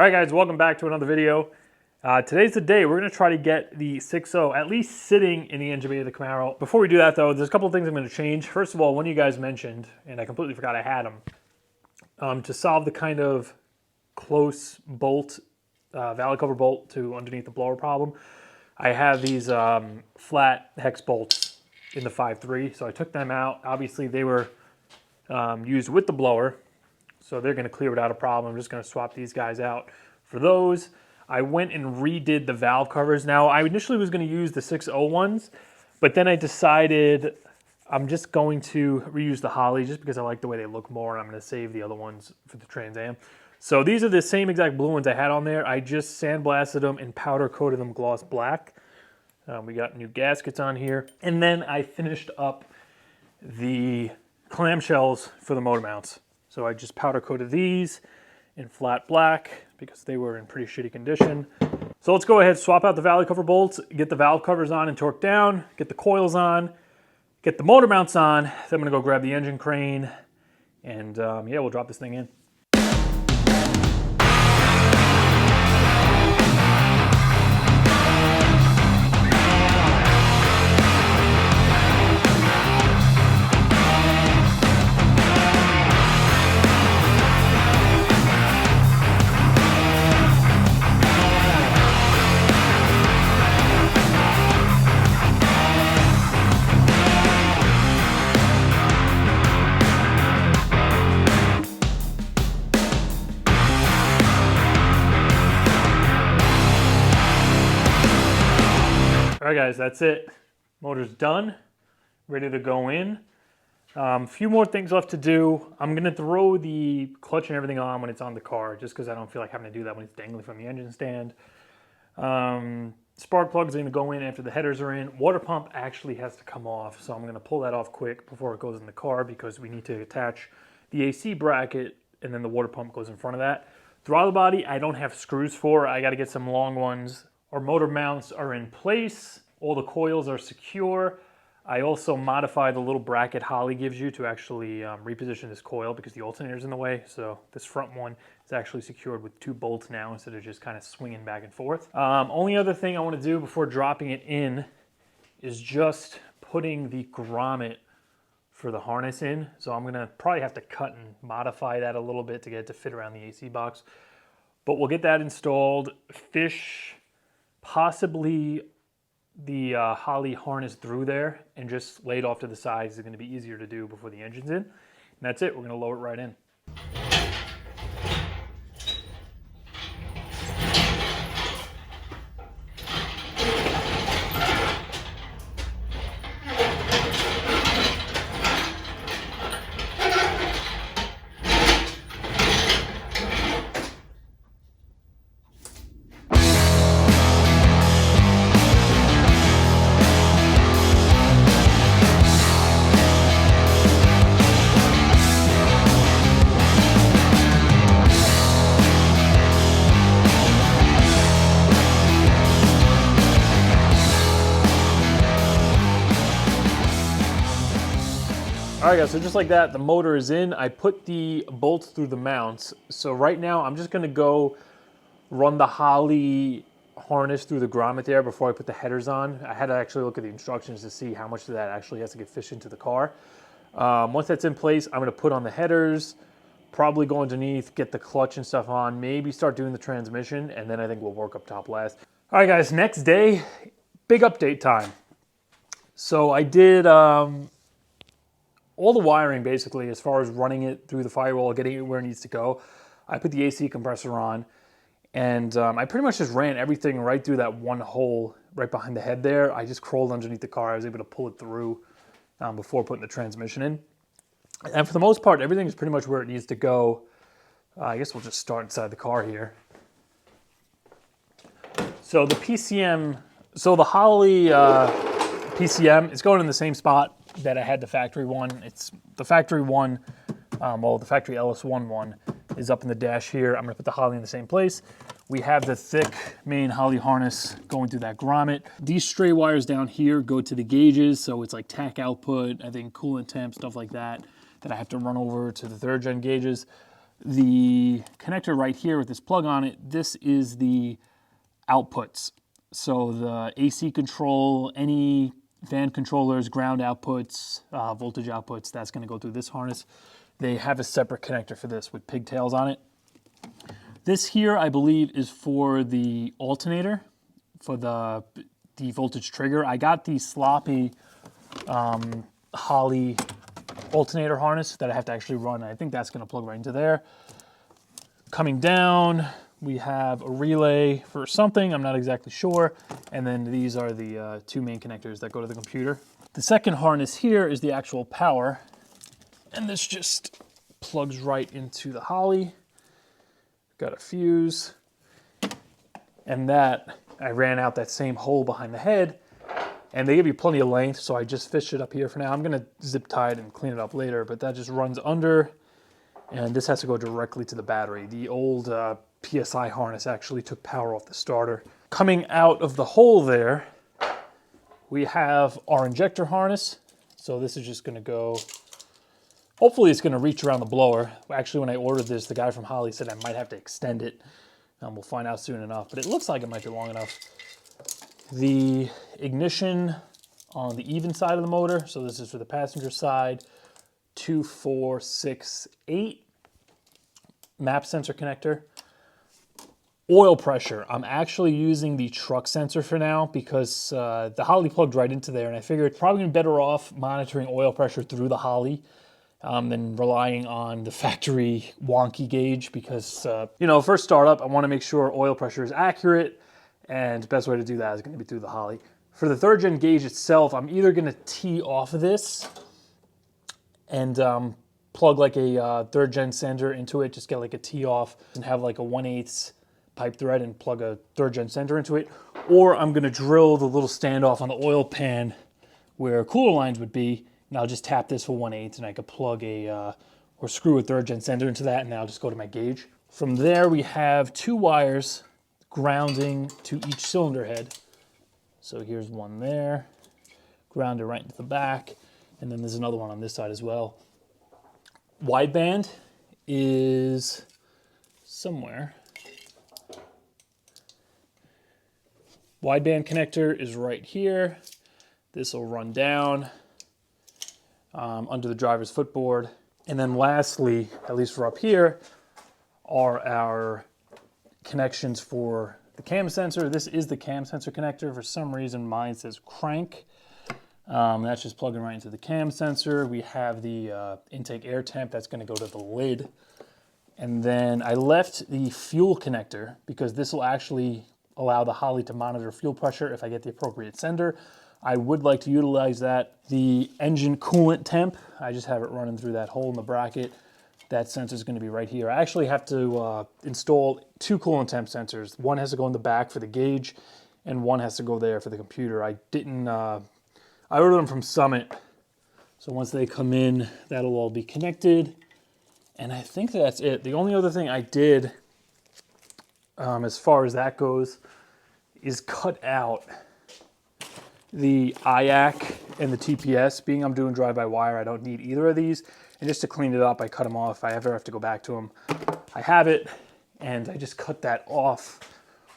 Alright guys, welcome back to another video. Today's the day we're going to try to get the 6.0 at least sitting in the engine bay of the Camaro. Before we do that though, there's a couple of things I'm going to change. First of all, one of you guys mentioned, and I completely forgot I had them, to solve the kind of close bolt, valve cover bolt to underneath the blower problem. I have these flat hex bolts in the 5.3, so I took them out. Obviously they were used with the blower, so they're going to clear without a problem. I'm just going to swap these guys out for those. I went and redid the valve covers. Now, I initially was going to use the 6.0 ones, but then I decided I'm just going to reuse the Holley just because I like the way they look more, and I'm going to save the other ones for the Trans Am. So these are the same exact blue ones I had on there. I just sandblasted them and powder coated them gloss black. We got new gaskets on here. And then I finished up the clamshells for the motor mounts. So I just powder coated these in flat black because they were in pretty shitty condition. So let's go ahead, swap out the valve cover bolts, get the valve covers on and torqued down, get the coils on, get the motor mounts on. Then I'm gonna go grab the engine crane and yeah, we'll drop this thing in. All right guys, that's it. Motor's done, ready to go in. A few more things left to do. I'm gonna throw the clutch and everything on when it's on the car, just because I don't feel like having to do that when it's dangling from the engine stand. Spark plugs are gonna go in after the headers are in. Water pump actually has to come off, so I'm gonna pull that off quick before it goes in the car because we need to attach the AC bracket and then the water pump goes in front of that. Throttle body, I don't have screws for. I gotta get some long ones. Our motor mounts are in place. All the coils are secure. I also modified the little bracket Holley gives you to actually reposition this coil because the alternator's in the way. So this front one is actually secured with 2 bolts now instead of just kind of swinging back and forth. Only other thing I want to do before dropping it in is just putting the grommet for the harness in. So I'm gonna probably have to cut and modify that a little bit to get it to fit around the AC box. But we'll get that installed. Fish possibly the Holley harness through there and just lay it off to the sides is going to be easier to do before the engine's in. And that's it. We're going to lower it right in. All right guys, so just like that, the motor is in. I put the bolts through the mounts. So right now I'm just gonna go run the Holley harness through the grommet there before I put the headers on. I had to actually look at the instructions to see how much of that actually has to get fished into the car. Once that's in place, I'm gonna put on the headers, probably go underneath, get the clutch and stuff on, maybe start doing the transmission, and then I think we'll work up top last. All right guys, next day, big update time. So I did, all the wiring basically as far as running it through the firewall, getting it where it needs to go. I put the AC compressor on and I pretty much just ran everything right through that one hole right behind the head there. I just crawled underneath the car. I was able to pull it through before putting the transmission in. And for the most part, everything is pretty much where it needs to go. I guess we'll just start inside the car here. So the PCM, so the Holley PCM is going in the same spot that I had the factory one. It's the factory one, well, the factory LS1 one is up in the dash here. I'm gonna put the Holley in the same place. We have the thick main Holley harness going through that grommet. These stray wires down here go to the gauges, so it's like tack output, I think coolant temp, stuff like that, that I have to run over to the 3rd gen gauges. The connector right here with this plug on it, this is the outputs. So the AC control, any fan controllers, ground outputs, voltage outputs, that's going to go through this harness. They have a separate connector for this with pigtails on it. This here, I believe, is for the alternator, for the voltage trigger. I got the sloppy Holley alternator harness that I have to actually run. I think that's going to plug right into there. Coming down, we have a relay for something, I'm not exactly sure. And then these are the two main connectors that go to the computer. The second harness here is the actual power. And this just plugs right into the Holley. Got a fuse. And that, I ran out that same hole behind the head. And they give you plenty of length, so I just fished it up here for now. I'm gonna zip tie it and clean it up later, but that just runs under. And this has to go directly to the battery. The old PSI harness actually took power off the starter. Coming out of the hole there, we have our injector harness. So this is just gonna go, hopefully it's gonna reach around the blower. Actually, when I ordered this, the guy from Holley said I might have to extend it. We'll find out soon enough, but it looks like it might be long enough. The ignition on the even side of the motor, so this is for the passenger side, 2, 4, 6, 8. Map sensor connector. Oil pressure. I'm actually using the truck sensor for now because the Holley plugged right into there, and I figured probably better off monitoring oil pressure through the Holley than relying on the factory wonky gauge because, first startup, I want to make sure oil pressure is accurate, and the best way to do that is going to be through the Holley. For the third gen gauge itself, I'm either going to tee off of this and plug like a third gen sender into it, just get like a tee off and have like a 1/8 pipe thread and plug a third gen sender into it. Or I'm going to drill the little standoff on the oil pan where cooler lines would be, and I'll just tap this for 1/8 and I could plug or screw a third gen sender into that, and then I'll just go to my gauge. From there we have 2 wires grounding to each cylinder head. So here's one there, grounded right into the back, and then there's another one on this side as well. Wideband is somewhere. Wideband connector is right here. This will run down under the driver's footboard. And then lastly, at least for up here, are our connections for the cam sensor. This is the cam sensor connector. For some reason, mine says crank. That's just plugging right into the cam sensor. We have the intake air temp that's going to go to the lid. And then I left the fuel connector because this will actually allow the Holley to monitor fuel pressure if I get the appropriate sender. I would like to utilize that. The engine coolant temp, I just have it running through that hole in the bracket. That sensor is going to be right here. I actually have to install 2 coolant temp sensors. One has to go in the back for the gauge, and one has to go there for the computer. I didn't, I ordered them from Summit. So once they come in, that'll all be connected. And I think that's it. The only other thing I did, as far as that goes, is cut out the IAC and the TPS. Being I'm doing drive-by-wire, I don't need either of these. And just to clean it up, I cut them off. If I ever have to go back to them, I have it. And I just cut that off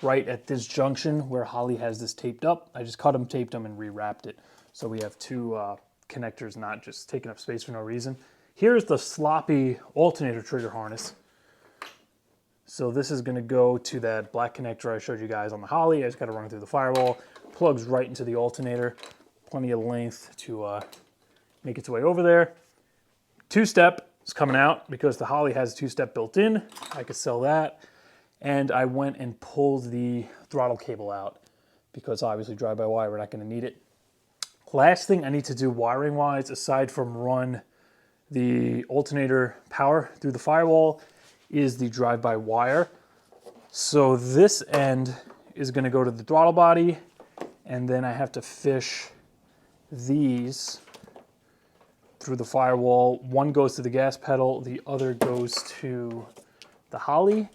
right at this junction where Holley has this taped up. I just cut them, taped them, and rewrapped it. So we have 2 connectors not just taking up space for no reason. Here's the sloppy alternator trigger harness. So this is going to go to that black connector I showed you guys on the Holley. I just got to run it through the firewall. Plugs right into the alternator. Plenty of length to make its way over there. 2-step is coming out because the Holley has a 2-step built in. I could sell that. And I went and pulled the throttle cable out because obviously drive-by-wire, we're not going to need it. Last thing I need to do wiring-wise, aside from run the alternator power through the firewall, is the drive-by-wire. So this end is going to go to the throttle body, and then I have to fish these through the firewall. One goes to the gas pedal, the other goes to the Holley.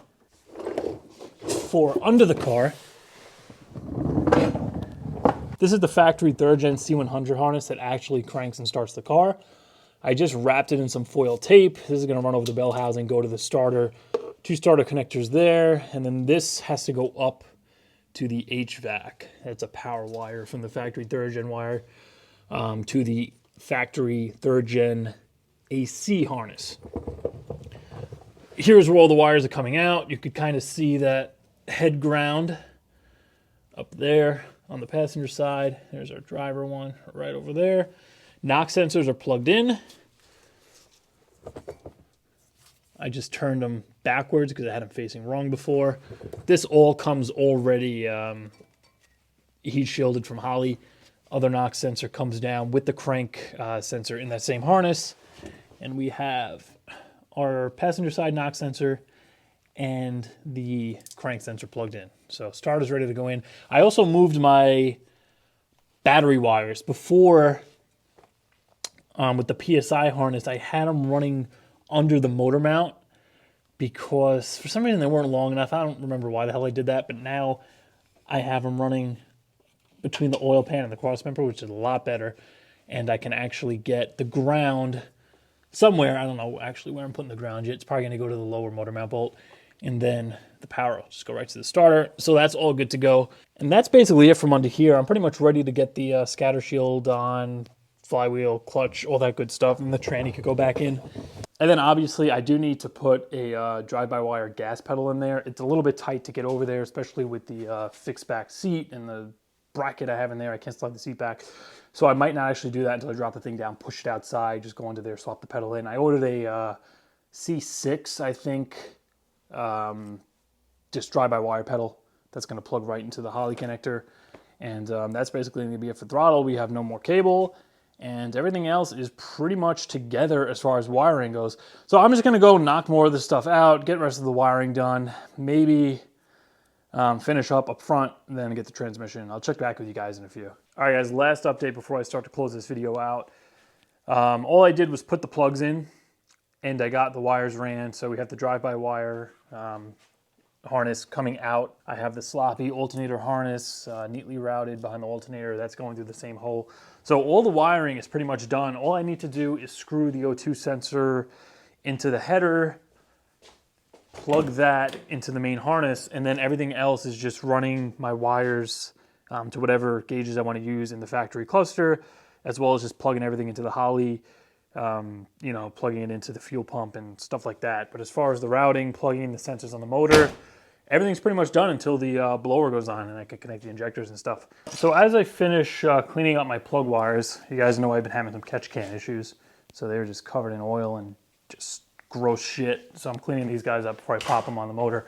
For under the car, this is the factory 3rd gen C100 harness that actually cranks and starts the car. I just wrapped it in some foil tape. This is going to run over the bell housing, go to the starter. 2 starter connectors there, and then this has to go up to the HVAC. That's a power wire from the factory 3rd gen wire to the factory 3rd gen AC harness. Here's where all the wires are coming out. You could kind of see that head ground up there on the passenger side. There's our driver one right over there. Knock sensors are plugged in. I just turned them backwards because I had them facing wrong before. This all comes already heat shielded from Holley. Other knock sensor comes down with the crank sensor in that same harness. And we have our passenger side knock sensor and the crank sensor plugged in. So starter's ready to go in. I also moved my battery wires. Before, with the PSI harness, I had them running under the motor mount because for some reason they weren't long enough. I don't remember why the hell I did that, but now I have them running between the oil pan and the cross member, which is a lot better. And I can actually get the ground somewhere. I don't know actually where I'm putting the ground yet. It's probably going to go to the lower motor mount bolt. And then the power will just go right to the starter. So that's all good to go. And that's basically it from under here. I'm pretty much ready to get the scatter shield on, flywheel, clutch, all that good stuff. And the tranny could go back in. And then obviously I do need to put a drive-by-wire gas pedal in there. It's a little bit tight to get over there, especially with the fixed back seat and the bracket I have in there. I can't slide the seat back. So I might not actually do that until I drop the thing down, push it outside, just go under there, swap the pedal in. I ordered a C6, I think, just drive-by-wire pedal that's going to plug right into the Holley connector. And that's basically going to be it for throttle. We have no more cable. And everything else is pretty much together as far as wiring goes. So I'm just going to go knock more of this stuff out, get the rest of the wiring done, maybe finish up front, and then get the transmission. I'll check back with you guys in a few. All right, guys, last update before I start to close this video out. All I did was put the plugs in, and I got the wires ran. So we have the drive-by-wire harness coming out. I have the sloppy alternator harness neatly routed behind the alternator. That's going through the same hole. So all the wiring is pretty much done. All I need to do is screw the O2 sensor into the header, plug that into the main harness, and then everything else is just running my wires to whatever gauges I want to use in the factory cluster, as well as just plugging everything into the Holley, you know, plugging it into the fuel pump and stuff like that. But as far as the routing, plugging in the sensors on the motor, everything's pretty much done until the blower goes on and I can connect the injectors and stuff. So as I finish cleaning up my plug wires, you guys know I've been having some catch can issues. So they were just covered in oil and just gross shit. So I'm cleaning these guys up before I pop them on the motor.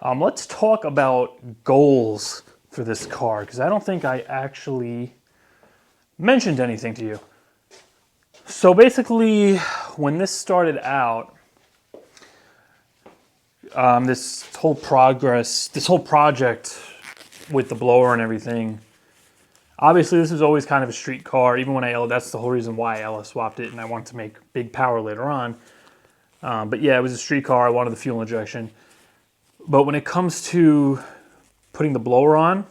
Let's talk about goals for this car, because I don't think I actually mentioned anything to you. So basically, when this started out, this whole project with the blower and everything, obviously this was always kind of a street car. Even when that's the whole reason why Ella swapped it, and I wanted to make big power later on. But yeah, it was a street car. I wanted the fuel injection. But when it comes to putting the blower on,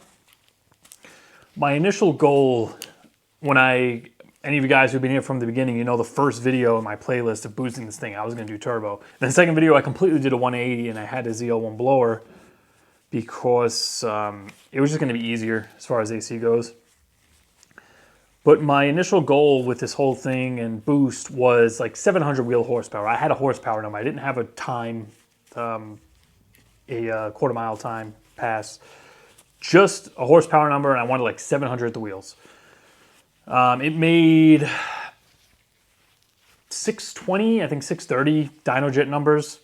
my initial goal, any of you guys who've been here from the beginning, you know the first video in my playlist of boosting this thing, I was going to do turbo. Then the second video, I completely did a 180 and I had a Z01 blower because it was just going to be easier as far as AC goes. But my initial goal with this whole thing and boost was like 700 wheel horsepower. I had a horsepower number. I didn't have a time, a quarter mile time pass. Just a horsepower number, and I wanted like 700 at the wheels. It made 620, I think 630 dynojet numbers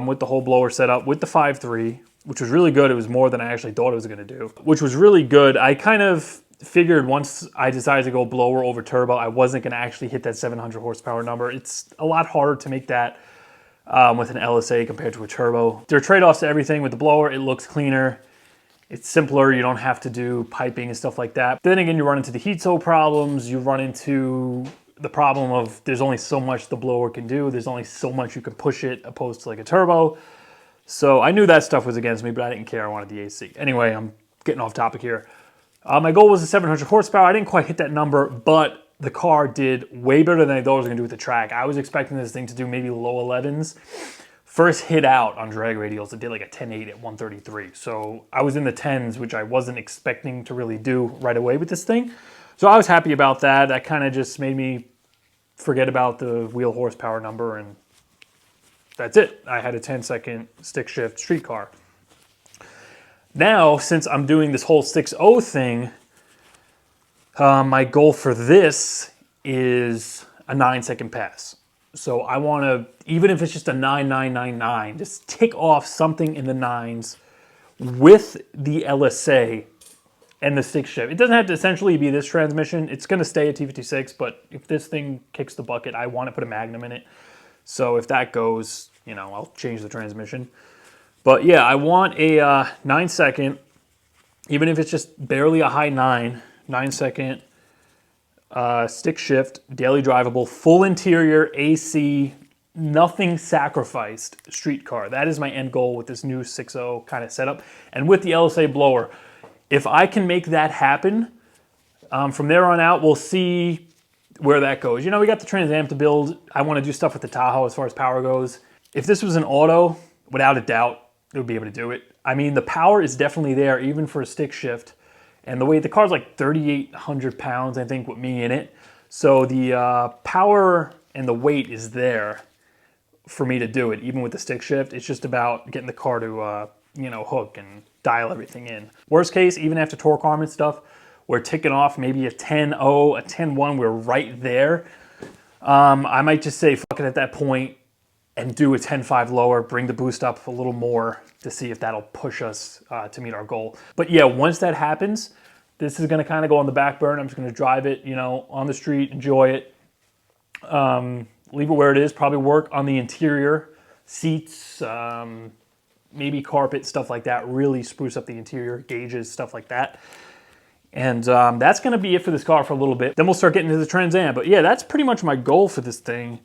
with the whole blower setup, with the 5.3, which was really good. It was more than I actually thought it was going to do, which was really good. I kind of figured once I decided to go blower over turbo, I wasn't going to actually hit that 700 horsepower number. It's a lot harder to make that with an LSA compared to a turbo. There are trade-offs to everything. With the blower, it looks cleaner. It's simpler. You don't have to do piping and stuff like that. Then again, you run into the heat soak problems. You run into the problem of there's only so much the blower can do. There's only so much you can push it opposed to like a turbo. So I knew that stuff was against me, but I didn't care. I wanted the AC. Anyway, I'm getting off topic here. My goal was a 700 horsepower. I didn't quite hit that number, but the car did way better than I thought it was going to do with the track. I was expecting this thing to do maybe low 11s. First hit out on drag radials, it did like a 10.8 at 133. So I was in the 10s, which I wasn't expecting to really do right away with this thing. So I was happy about that. That kind of just made me forget about the wheel horsepower number, and that's it. I had a 10-second stick shift street car. Now, since I'm doing this whole 6.0 thing, my goal for this is a 9-second pass. So I want to, even if it's just a 9.999, just tick off something in the 9s with the LSA and the stick shift. It doesn't have to essentially be this transmission. It's going to stay at T56, but if this thing kicks the bucket, I want to put a Magnum in it. So if that goes, you know, I'll change the transmission. But yeah, I want a 9-second, even if it's just barely a high 9-second stick shift, daily drivable, full interior, AC, nothing sacrificed street car. That is my end goal with this new 6.0 kind of setup. And with the LSA blower, if I can make that happen, from there on out, we'll see where that goes. You know, we got the Trans Am to build. I want to do stuff with the Tahoe as far as power goes. If this was an auto, without a doubt, it would be able to do it. I mean, the power is definitely there, even for a stick shift. And the weight, the car's like 3,800 pounds, I think, with me in it. So the power and the weight is there for me to do it, even with the stick shift. It's just about getting the car to, you know, hook and dial everything in. Worst case, even after torque arm and stuff, we're ticking off maybe a 10.0, a 10.1, we're right there. I might just say fuck it at that point and do a 10.5 lower, bring the boost up a little more to see if that'll push us to meet our goal. But yeah, once that happens, this is gonna kind of go on the back burner. I'm just gonna drive it, you know, on the street, enjoy it. Leave it where it is, probably work on the interior, seats, maybe carpet, stuff like that, really spruce up the interior, gauges, stuff like that. And that's gonna be it for this car for a little bit. Then we'll start getting to the Trans Am. But yeah, that's pretty much my goal for this thing.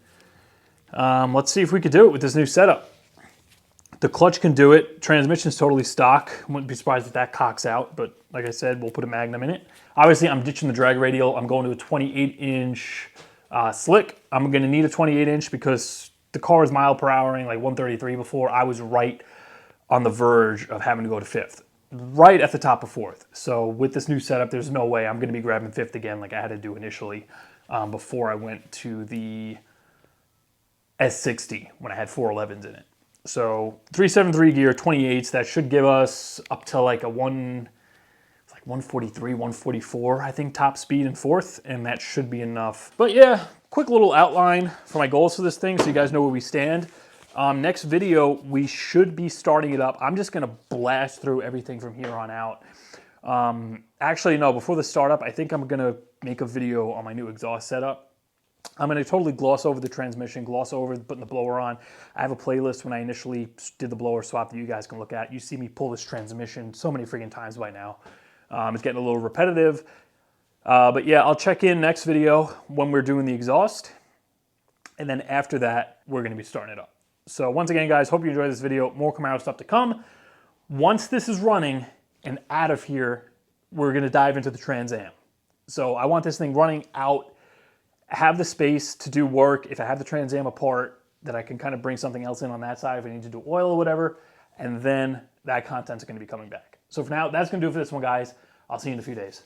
Let's see if we could do it with this new setup. The clutch can do it. Transmission's totally stock. Wouldn't be surprised if that cocks out, but like I said, we'll put a Magnum in it. Obviously, I'm ditching the drag radial. I'm going to a 28-inch slick. I'm gonna need a 28-inch because the car is mile per houring, like 133 before. I was right on the verge of having to go to 5th, right at the top of 4th. So with this new setup, there's no way I'm gonna be grabbing 5th again like I had to do initially before I went to the S60 when I had 411s in it. So 373 gear, 28s, that should give us up to like a 143, 144, I think, top speed in 4th, and that should be enough. But yeah, quick little outline for my goals for this thing so you guys know where we stand. Next video, we should be starting it up. I'm just gonna blast through everything from here on out. Actually, no, before the startup, I think I'm gonna make a video on my new exhaust setup. I'm going to totally gloss over the transmission, gloss over putting the blower on. I have a playlist when I initially did the blower swap that you guys can look at. You see me pull this transmission so many freaking times by now. It's getting a little repetitive. But yeah, I'll check in next video when we're doing the exhaust. And then after that, we're going to be starting it up. So once again, guys, hope you enjoyed this video. More Camaro stuff to come. Once this is running and out of here, we're going to dive into the Trans Am. So I want this thing running out, have the space to do work. If I have the Trans Am apart, that I can kind of bring something else in on that side if I need to do oil or whatever, and then that content's going to be coming back. So for now, that's going to do it for this one, guys. I'll see you in a few days.